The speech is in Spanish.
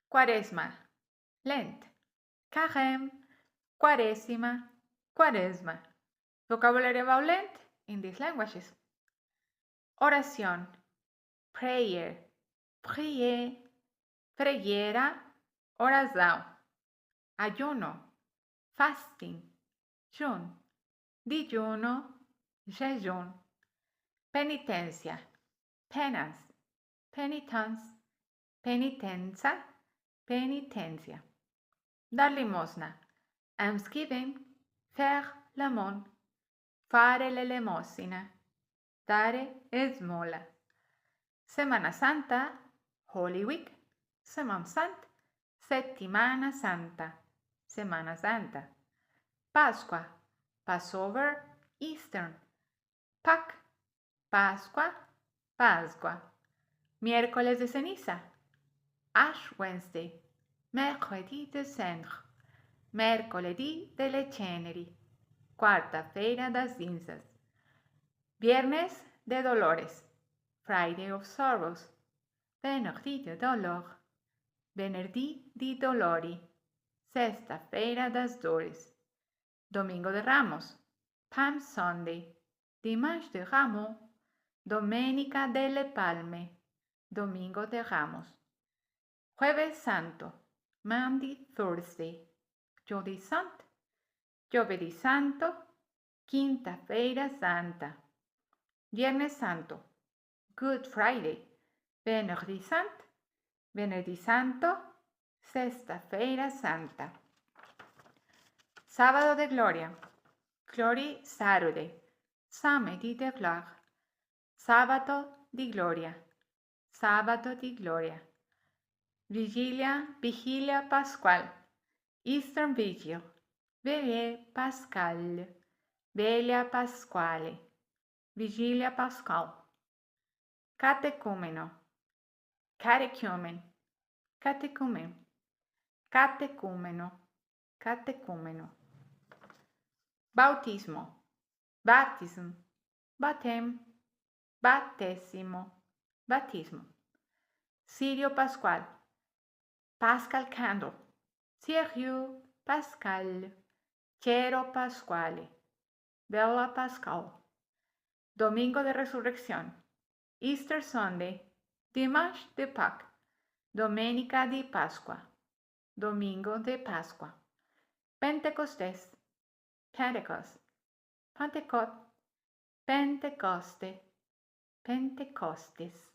Quaresma, Lent. Carême, Quaresima, Quaresma. Vocabulary about Lent in these languages. Oración, prayer, prier, preghiera, oração. Ayuno, fasting, jejum, dijuno, jejum. Penitencia, penance, penitence, penitenza, penitencia. Dar limosna, almsgiving, faire l'aumône, fare l'elemosina, dare esmola. Semana Santa, Holy Week, Semana Santa, Settimana Santa, Semana Santa. Pasqua, Passover, Easter. Pâques, Pascua, Pascua. Miércoles de ceniza, Ash Wednesday. Mercredi de cendre, mercoledì delle ceneri, quarta-feira das cinzas. Viernes de dolores, Friday of sorrows. Venerdì de dolor, venerdì di dolori, sexta-feira das dores. Domingo de Ramos, Palm Sunday. Dimanche de Ramos, Domenica delle Palme, Domingo de Ramos. Jueves Santo, Monday, Thursday. Giovedì Santo, Giovedì Santo, Quinta-feira Santa. Viernes Santo, Good Friday. Venerdì Santo, Venerdì Santo, Sexta-feira Santa. Sábado de Gloria, Glory Saturday. Samedi de gloire, Sabato di Gloria, Sabato di Gloria. Vigilia Pasquale, Eastern Vigil, Veille Pascale, Veglia Pasquale, Vigilia Pascal. Catecumeno, Catechumen, Catechumen, Catecumeno, Catecumeno. Bautismo, Baptism, Baptême, Battesimo, Baptismo. Cirio Pasquale, Paschal Candle, Cirio Pascal, Cero Pasquale, Vela Pascal. Domingo de Resurrección, Easter Sunday, Dimanche de Pâques, Domenica di Pasqua, Domingo de Pasqua. Pentecostés, Pentecost, Pentecost, Pentecoste, Pentecostes.